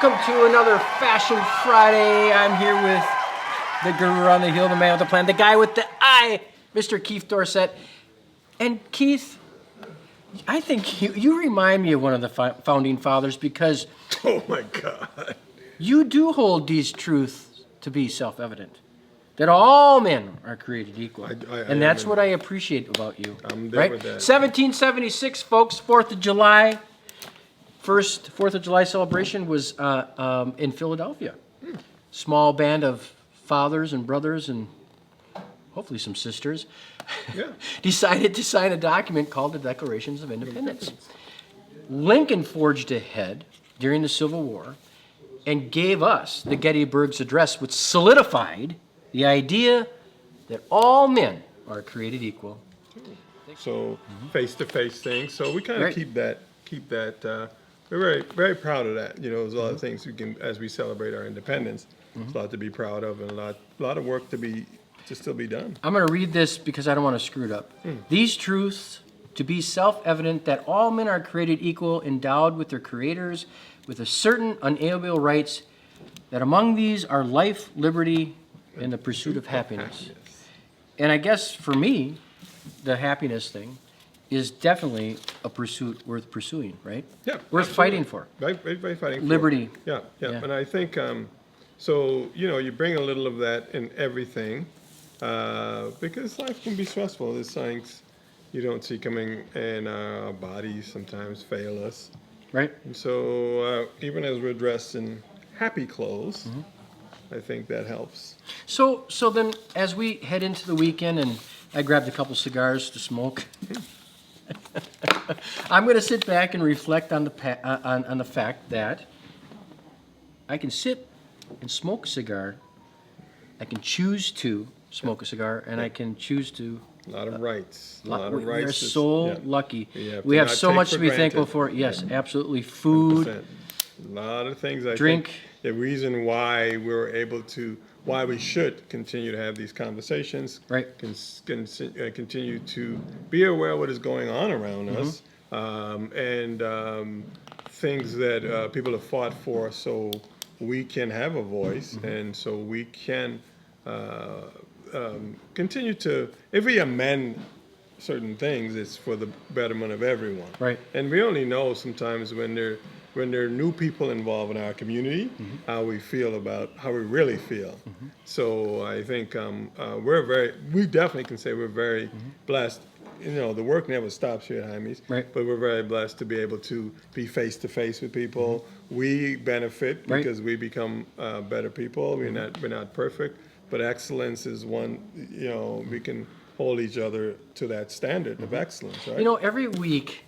Welcome to another Fashion Friday. I'm here with the guru on the hill, the man with the plan, the guy with the eye, Mr. Keith Dorsett. And Keith, I think you remind me of one of the founding fathers because... Oh my God. You do hold these truths to be self-evident, that all men are created equal. And that's what I appreciate about you. I'm there with that. 1776, folks, 4th of July. First 4th of July celebration was in Philadelphia. Small band of fathers and brothers and hopefully some sisters decided to sign a document called the Declarations of Independence. Lincoln forged ahead during the Civil War and gave us the Gettysburg Address, which solidified the idea that all men are created equal. So face-to-face things. So we kind of keep that. We're very, very proud of that. You know, there's a lot of things we can, as we celebrate our independence, there's a lot to be proud of and a lot of work to still be done. I'm going to read this because I don't want to screw it up. These truths to be self-evident that all men are created equal, endowed with their creators, with a certain unalienable rights, that among these are life, liberty, and the pursuit of happiness. And I guess for me, the happiness thing is definitely a pursuit worth pursuing, right? Yeah. Worth fighting for. Right, fighting for. Liberty. Yeah. And I think, so, you know, you bring a little of that in everything because life can be stressful. There's things you don't see coming, and our bodies sometimes fail us. Right. And so even as we're dressed in happy clothes, I think that helps. So then as we head into the weekend, and I grabbed a couple cigars to smoke, I'm going to sit back and reflect on the fact that I can sit and smoke a cigar. I can choose to smoke a cigar, and I can choose to. A lot of rights. We are so lucky. We have so much to be thankful for. Yes, absolutely. Food, 100%. A lot of things. I drink. think the reason why we're able to, why we should continue to have these conversations, right? Continue to be aware of what is going on around us, and things that people have fought for, so we can have a voice, and so we can continue to, if we amend certain things, it's for the betterment of everyone. Right. And we only know sometimes when there are new people involved in our community, how we feel about how we really feel. So I think we definitely can say we're very blessed. You know, the work never stops here at Heimie's, but we're very blessed to be able to be face to face with people. We benefit because we become better people. We're not perfect, but excellence is one. You know, we can hold each other to that standard of excellence, right? You know, every week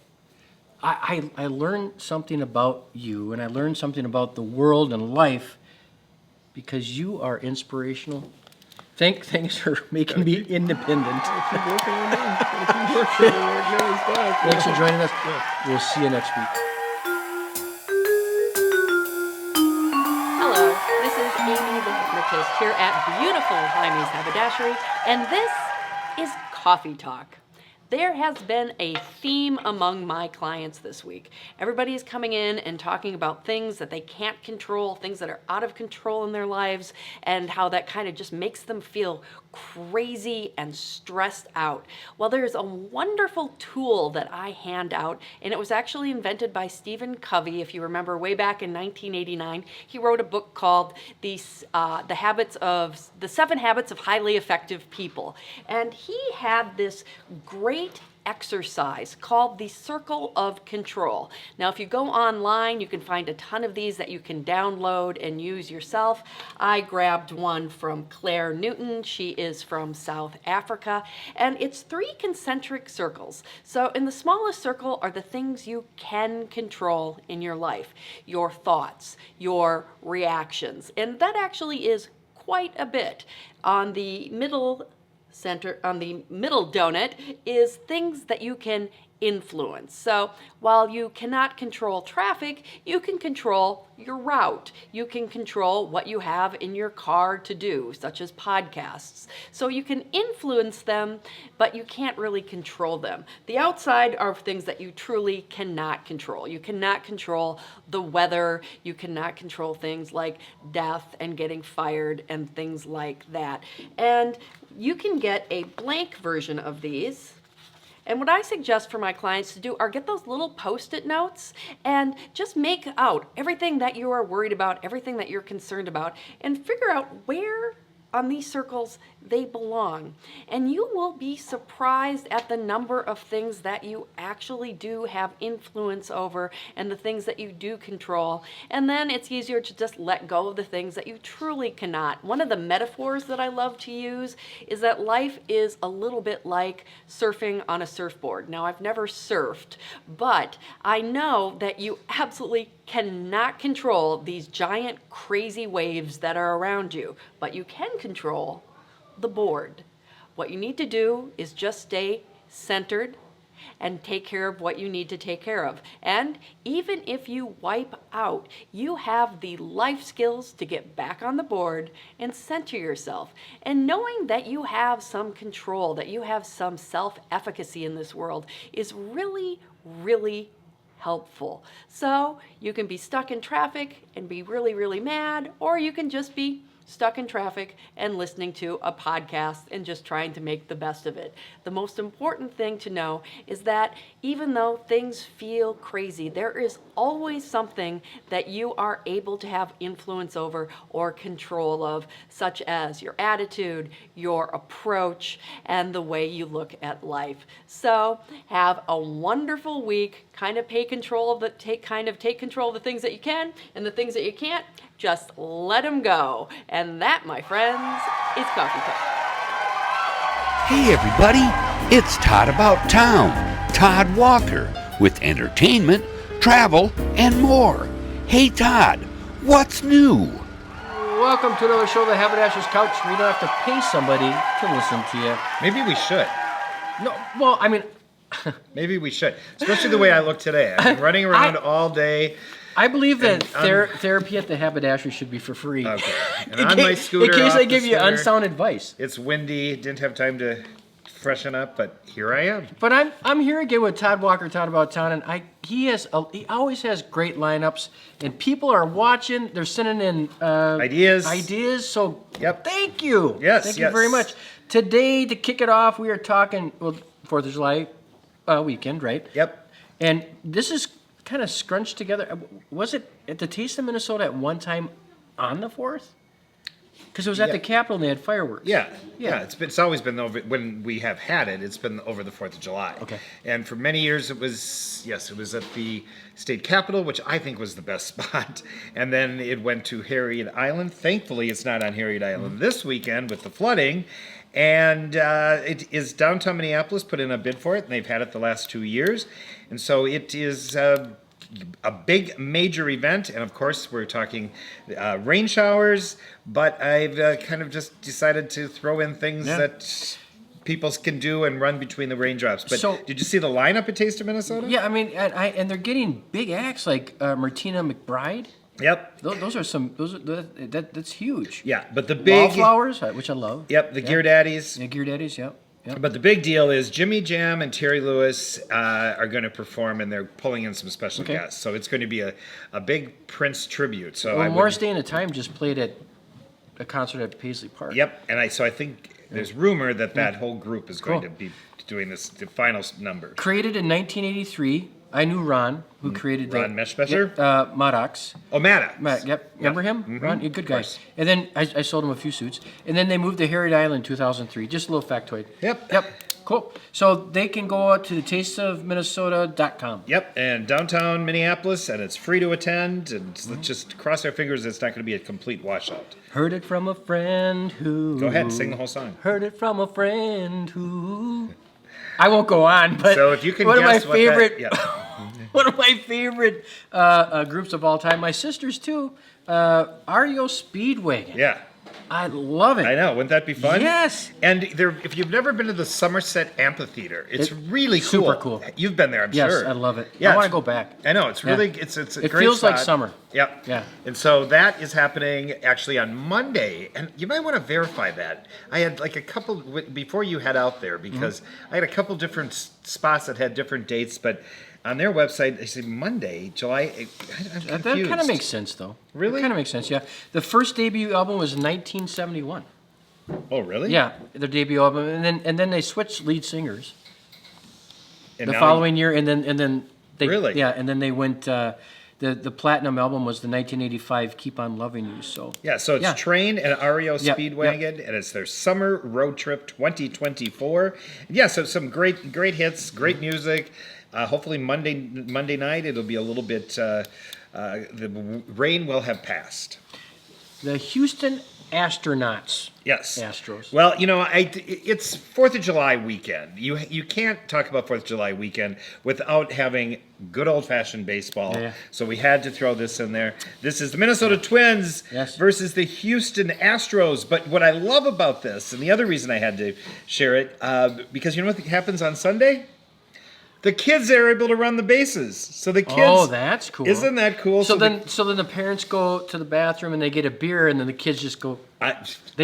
I learn something about you, and I learn something about the world and life because you are inspirational. Thanks for making me independent. Keep working on that. Thanks for joining us. We'll see you next week. Hello, this is Amye the Hypnotist here at beautiful Heimie's Haberdashery, and this is Coffee Talk. There has been a theme among my clients this week. Everybody is coming in and talking about things that they can't control, things that are out of control in their lives, and how that kind of just makes them feel crazy and stressed out. Well, there's a wonderful tool that I hand out, and it was actually invented by Stephen Covey. If you remember, way back in 1989, he wrote a book called The 7 Habits of Highly Effective People. And he had this great exercise called the Circle of Control. Now, if you go online, you can find a ton of these that you can download and use yourself. I grabbed one from Claire Newton. She is from South Africa, and it's 3 concentric circles. So in the smallest circle are the things you can control in your life, your thoughts, your reactions, and that actually is quite a bit. On the middle donut is things that you can influence. So while you cannot control traffic, you can control your route. You can control what you have in your car to do, such as podcasts. So you can influence them, but you can't really control them. The outside are things that you truly cannot control. You cannot control the weather. You cannot control things like death and getting fired and things like that. And you can get a blank version of these. And what I suggest for my clients to do are get those little Post-it notes and just make out everything that you are worried about, everything that you're concerned about, and figure out where on these circles they belong. And you will be surprised at the number of things that you actually do have influence over and the things that you do control. And then it's easier to just let go of the things that you truly cannot. One of the metaphors that I love to use is that life is a little bit like surfing on a surfboard. Now, I've never surfed, but I know that you absolutely cannot control these giant crazy waves that are around you, but you can control the board. What you need to do is just stay centered and take care of what you need to take care of. And even if you wipe out, you have the life skills to get back on the board and center yourself. And knowing that you have some control, that you have some self-efficacy in this world is really, really helpful. So you can be stuck in traffic and be really, really mad, or you can just be stuck in traffic and listening to a podcast and just trying to make the best of it. The most important thing to know is that even though things feel crazy, there is always something that you are able to have influence over or control of, such as your attitude, your approach, and the way you look at life. So have a wonderful week. Take control of the things that you can, and the things that you can't, just let them go. And that, my friends, is Coffee Talk. Hey everybody, it's Todd About Town, Todd Walker, with entertainment, travel, and more. Hey Todd, what's new? Welcome to another show, the Haberdashers Couch, where you don't have to pay somebody to listen to you. Maybe we should. No, well, I mean, Maybe we should. Especially the way I look today. I've been running around all day. I believe that therapy at the Haberdashery should be for free. Okay. And on my scooter, in case off I the give you scooter, unsound advice. It's windy. Didn't have time to freshen up, but here I am. But I'm here again with Todd Walker, Todd About Town, and he always has great lineups, and people are watching. They're sending in ideas. So thank you. Yes, thank you very much. Today, to kick it off, we are talking 4th of July weekend, right? Yep. And this is kind of scrunched together. Was it at the Taste of Minnesota at one time on the 4th? Because it was at the Capitol and they had fireworks. Yeah. It's always been over when we have had it. It's been over the 4th of July. Okay. And for many years it was at the state capitol, which I think was the best spot. And then it went to Harriet Island. Thankfully, it's not on Harriet Island this weekend with the flooding. And it is downtown Minneapolis put in a bid for it, and they've had it the last 2 years. And so it is a big, major event. And of course, we're talking rain showers, but I've kind of just decided to throw in things that people can do and run between the raindrops. But did you see the lineup at Taste of Minnesota? Yeah, I mean, and they're getting big acts like Martina McBride. Yep. That's huge. Yeah, but the big Wallflowers, which I love. Yep, the Gear Daddies. Yeah, Gear Daddies, yep. But the big deal is Jimmy Jam and Terry Lewis are going to perform, and they're pulling in some special guests. So it's going to be a big Prince tribute. So Morris Day and the Time just played at a concert at Paisley Park. Yep, and I think there's rumor that whole group is going to be doing the final number. Created in 1983. I knew Ron, who created Ron Meschbecher? Maddox. Oh, Maddox. Yep. Remember him? Mm-hmm. Ron, good guy. And then I sold him a few suits. And then they moved to Harriet Island in 2003. Just a little factoid. Yep. Cool. So they can go out to the tasteofminnesota.com. Yep, and downtown Minneapolis, and it's free to attend. And let's just cross our fingers it's not going to be a complete washout. Heard it from a friend who... Go ahead, sing the whole song. Heard it from a friend who... I won't go on, but so if you can one guess of my favorite... One of my favorite groups of all time. My sisters, too. REO Speedwagon. Yeah. I love it. I know. Wouldn't that be fun? Yes. And if you've never been to the Somerset Amphitheater, it's really cool. super cool. You've been there, I'm Yes, sure. I love it. Yeah, I want to it's- go back. I know. It's Yeah. really, it's a It great feels like spot. summer. Yep. Yeah. And so that is happening actually on Monday, and you might want to verify that. I had like a couple before you head out there because I had a couple different spots that had different dates, but on their website they say Monday, July. I'm confused. That kind of makes sense, though. Really? It kind of makes sense, yeah. The first debut album was 1971. Oh, really? Yeah, their debut album, and then they switched lead singers And the now- following year, and then they Really? yeah, and then they went. The platinum album was the 1985 "Keep on Loving You." So Yeah, so it's Yeah. Train and REO Yep, Speedwagon, and it's their Summer Road Trip 2024. Yeah, so some great hits, great music. Hopefully Monday night it'll be a little bit. The rain will have passed. the Houston Astronauts. Yes. Astros. Well, it's 4th of July weekend. You can't talk about 4th of July weekend without having good old-fashioned baseball. Yeah. So we had to throw this in there. This is the Minnesota Twins Yes. versus the Houston Astros. But what I love about this, and the other reason I had to share it, because you know what happens on Sunday? The kids are able to run the bases. So the kids. Oh, that's cool. Isn't that cool? So the- then the parents go to the bathroom and they get a beer, and then the kids just go. They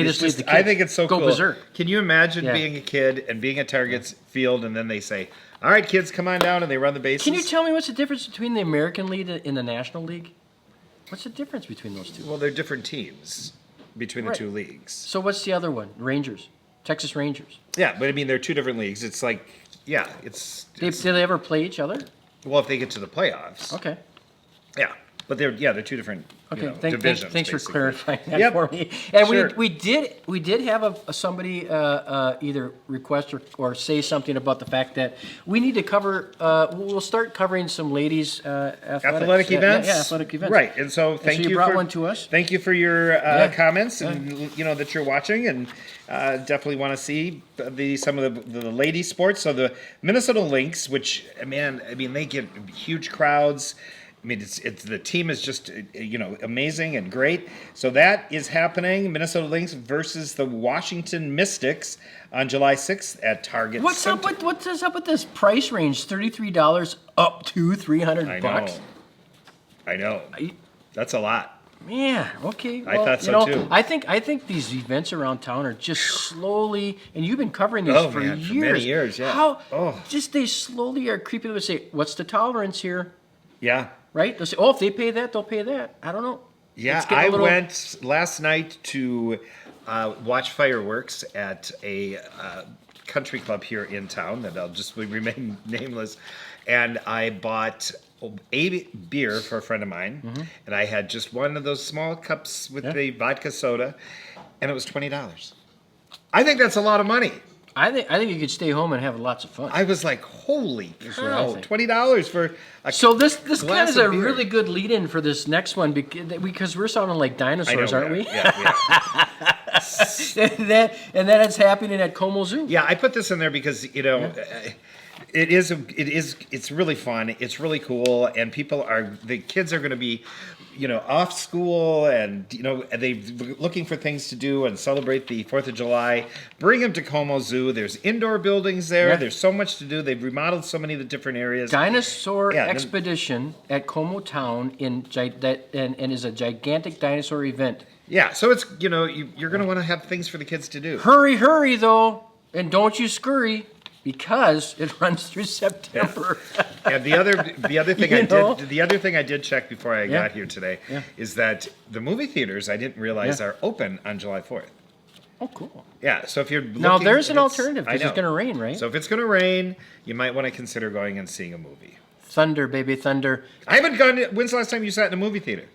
it's just leave the I kids think it's so go cool. berserk. Can you imagine Yeah. being a kid and being at Target's field, and then they say, "All right, kids, come on down," and they run the bases? Can you tell me what's the difference between the American League and the National League? What's the difference between those two? Well, they're different teams between the Right. two leagues. So what's the other one? Rangers, Texas Rangers. Yeah, but I mean, they're two different leagues. It's like, yeah, Do they ever play each other? well, if they get to the playoffs, Okay. yeah, but they're two different Okay. divisions. Thanks for basically. clarifying that Yep. for me. And Sure. we did have somebody either request or say something about the fact that we need to cover. We'll start covering some ladies Athletic Yeah, events, Yeah, athletic events. right? And so, thank so you you brought for, one to us? Thank you for your Yeah. comments, and that you're watching, and definitely want to see some of the lady sports. So the Minnesota Lynx, which they get huge crowds. I mean, it's the team is just amazing and great. So that is happening. Minnesota Lynx versus the Washington Mystics on July 6th at Target. What's up with this price range? $33 up to $300 bucks. I know. That's a lot. Yeah. Okay. I Well, thought so, too. I think these events around town are just slowly, and you've been covering these Oh, for man, for years. many years, yeah. How? Oh. Just they slowly are creeping up and say, "What's the tolerance here?" Yeah. Right? They'll say, "Oh, if they pay that, they'll pay that." I don't know. Yeah, It's getting I a little- went last night to watch fireworks at a country club here in town that I'll just remain nameless, and I bought a beer for a friend of mine, and I had just one of those small cups with the vodka soda, and it was $20. I think that's a lot of money. I think you could stay home and have lots of fun. I was like, holy what I cow, think. $20 for a So this kind glass of is a of beer. really good lead-in for this next one because we're sounding like I know, dinosaurs, aren't we? Yeah. and then it's happening at Como Zoo. Yeah, I put this in there because it's really fun. It's really cool, and the kids are going to be, off school, and they're looking for things to do and celebrate the 4th of July. Bring them to Como Zoo. There's indoor buildings there. Yeah. There's so much to do. They've remodeled so many of the different areas. Dinosaur Yeah, Expedition at Como Town and is a gigantic dinosaur event. Yeah, so it's you're going to want to have things for the kids to do. Hurry though, and don't you scurry because it runs through September. And the other thing You the other thing I did check before I Yeah. got here today Yeah. is that the movie theaters I didn't realize Yeah. are open on July 4th. Oh, cool. Yeah, so if you're looking, Now there's an it's- alternative I because it's know. going to rain, right? So if it's going to rain, you might want to consider going and seeing a movie. Thunder, baby, thunder. I haven't gone. When's the last time you sat in a movie theater?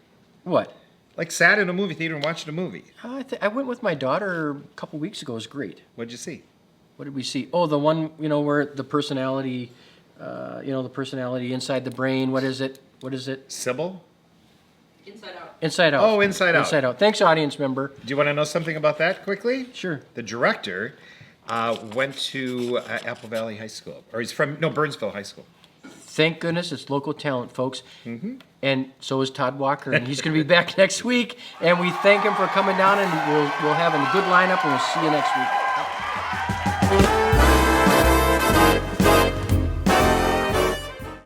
What? Like sat in a movie theater and watched a movie? I went with my daughter a couple weeks ago. It was great. What'd you see? What did we see? Oh, the one where the personality, the personality inside the brain. What is it? Sybil? Inside Out. Inside Out. Oh, Inside Out. Inside Out. Thanks, audience member. Do you want to know something about that quickly? Sure. The director went to Apple Valley High School, or he's from Burnsville High School. Thank goodness it's local talent, folks. And so is Todd Walker, and he's going to be back next week. And we thank him for coming down, and we'll have a good lineup, and we'll see you next week.